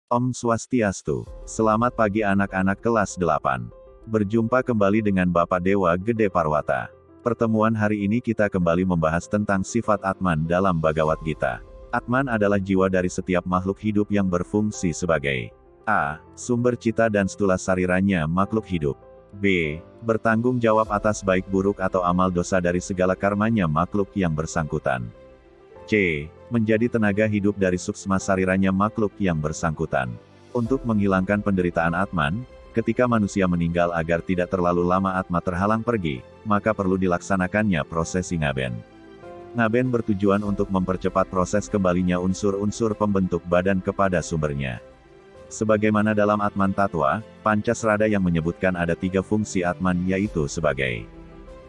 Om Swastiastu. Selamat pagi anak-anak kelas 8. Berjumpa kembali dengan Bapak Dewa Gede Parwata. Pertemuan hari ini kita kembali membahas tentang sifat Atman dalam Bhagavad Gita. Atman adalah jiwa dari setiap makhluk hidup yang berfungsi sebagai A. Sumber cita dan stula sariranya makhluk hidup. B. Bertanggung jawab atas baik buruk atau amal dosa dari segala karmanya makhluk yang bersangkutan. C. Menjadi tenaga hidup dari suksma sariranya makhluk yang bersangkutan. Untuk menghilangkan penderitaan Atman, ketika manusia meninggal agar tidak terlalu lama Atma terhalang pergi, maka perlu dilaksanakannya prosesi ngaben. Ngaben bertujuan untuk mempercepat proses kembalinya unsur-unsur pembentuk badan kepada sumbernya. Sebagaimana dalam Atman Tatwa, Pancasrada yang menyebutkan ada 3 fungsi Atman yaitu sebagai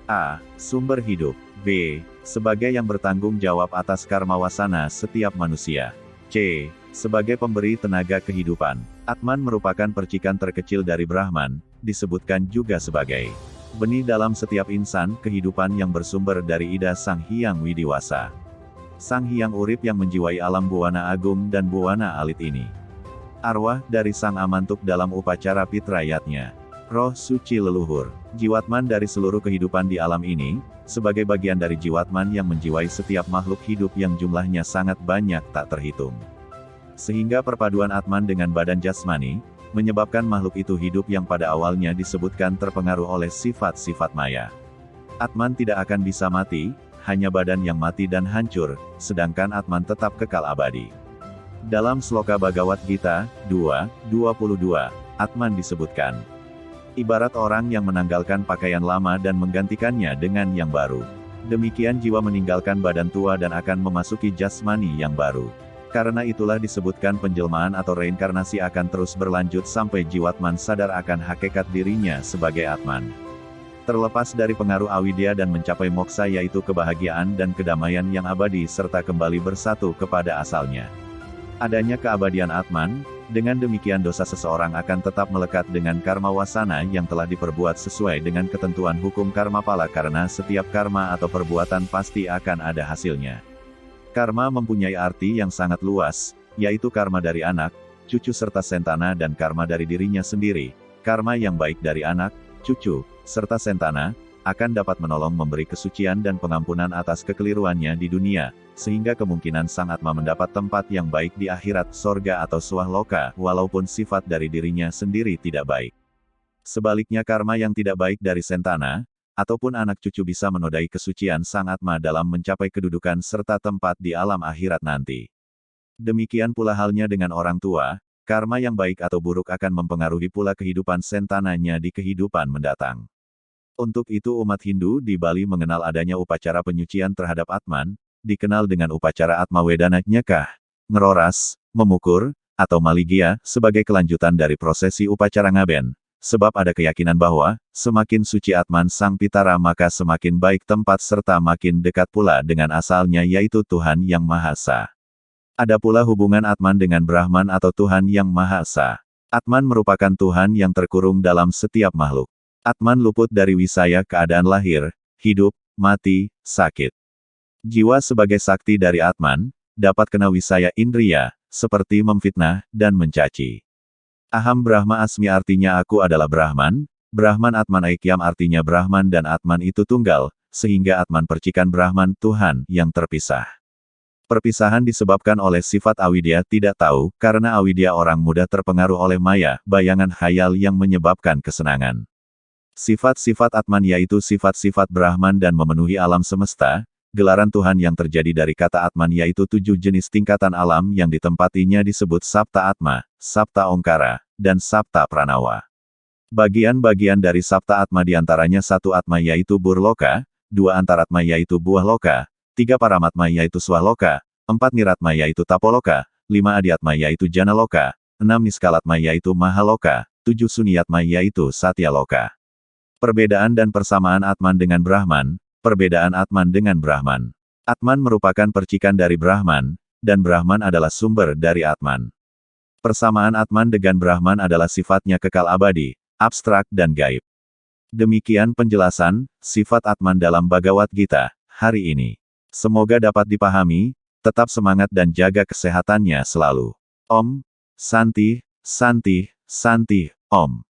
A. Sumber hidup. B. Sebagai yang bertanggung jawab atas karma wasana setiap manusia. C. Sebagai pemberi tenaga kehidupan. Atman merupakan percikan terkecil dari Brahman, disebutkan juga sebagai benih dalam setiap insan, kehidupan yang bersumber dari Ida Sang Hyang Widiwasa. Sang Hyang Urip yang menjiwai alam Buwana Agung dan Buwana Alit ini. Arwah dari Sang Amantuk dalam upacara Pitrayatnya. Roh suci leluhur, jiwatman dari seluruh kehidupan di alam ini, sebagai bagian dari jiwatman yang menjiwai setiap makhluk hidup yang jumlahnya sangat banyak tak terhitung. Sehingga perpaduan Atman dengan badan jasmani, menyebabkan makhluk itu hidup yang pada awalnya disebutkan terpengaruh oleh sifat-sifat maya. Atman tidak akan bisa mati, hanya badan yang mati dan hancur, sedangkan Atman tetap kekal abadi. Dalam Sloka Bhagavad Gita 2:22, Atman disebutkan ibarat orang yang menanggalkan pakaian lama dan menggantikannya dengan yang baru. Demikian jiwa meninggalkan badan tua dan akan memasuki jasmani yang baru. Karena itulah disebutkan penjelmaan atau reinkarnasi akan terus berlanjut sampai jiwatman sadar akan hakikat dirinya sebagai Atman. Terlepas dari pengaruh avidya dan mencapai moksa yaitu kebahagiaan dan kedamaian yang abadi serta kembali bersatu kepada asalnya. Adanya keabadian Atman, dengan demikian dosa seseorang akan tetap melekat dengan karma wasana yang telah diperbuat sesuai dengan ketentuan hukum karma pala karena setiap karma atau perbuatan pasti akan ada hasilnya. Karma mempunyai arti yang sangat luas, yaitu karma dari anak, cucu serta sentana dan karma dari dirinya sendiri. Karma yang baik dari anak, cucu, serta sentana, akan dapat menolong memberi kesucian dan pengampunan atas kekeliruannya di dunia, sehingga kemungkinan sang Atma mendapat tempat yang baik di akhirat, sorga atau swahloka, walaupun sifat dari dirinya sendiri tidak baik. Sebaliknya karma yang tidak baik dari sentana, ataupun anak cucu bisa menodai kesucian sang Atma dalam mencapai kedudukan serta tempat di alam akhirat nanti. Demikian pula halnya dengan orang tua, karma yang baik atau buruk akan mempengaruhi pula kehidupan sentananya di kehidupan mendatang. Untuk itu umat Hindu di Bali mengenal adanya upacara penyucian terhadap Atman, dikenal dengan upacara Atma Wedana Nyekah, ngeroras, memukur, atau maligia, sebagai kelanjutan dari prosesi upacara ngaben. Sebab ada keyakinan bahwa, semakin suci Atman Sang Pitara maka semakin baik tempat serta makin dekat pula dengan asalnya yaitu Tuhan Yang Maha Esa. Ada pula hubungan Atman dengan Brahman atau Tuhan Yang Maha Esa. Atman merupakan Tuhan yang terkurung dalam setiap makhluk. Atman luput dari wisaya keadaan lahir, hidup, mati, sakit. Jiwa sebagai sakti dari Atman, dapat kena wisaya indriya, seperti memfitnah, dan mencaci. Aham Brahma Asmi artinya aku adalah Brahman, Brahman Atman Aikyam artinya Brahman dan Atman itu tunggal, sehingga Atman percikan Brahman Tuhan yang terpisah. Perpisahan disebabkan oleh sifat avidya tidak tahu, karena avidya orang mudah terpengaruh oleh maya, bayangan khayal yang menyebabkan kesenangan. Sifat-sifat Atman yaitu sifat-sifat Brahman dan memenuhi alam semesta, gelaran Tuhan yang terjadi dari kata Atman yaitu 7 jenis tingkatan alam yang ditempatinya disebut Sapta Atma, Sapta Ongkara, dan Sapta Pranawa. Bagian-bagian dari Sapta Atma diantaranya 1 Atma yaitu Burloka, 2 Antaratma yaitu Buah Loka, 3 Paramatma yaitu Swahloka, 4 Niratma yaitu Tapoloka, 5 Adiatma yaitu Janaloka, 6 Niskalatma yaitu Mahaloka, 7 Sunyatma yaitu Satyaloka. Perbedaan dan persamaan Atman dengan Brahman, perbedaan Atman dengan Brahman. Atman merupakan percikan dari Brahman, dan Brahman adalah sumber dari Atman. Persamaan Atman dengan Brahman adalah sifatnya kekal abadi, abstrak dan gaib. Demikian penjelasan, sifat Atman dalam Bhagavad Gita, hari ini. Semoga dapat dipahami, tetap semangat dan jaga kesehatannya selalu. Om Santi, Santi, Santi, Om.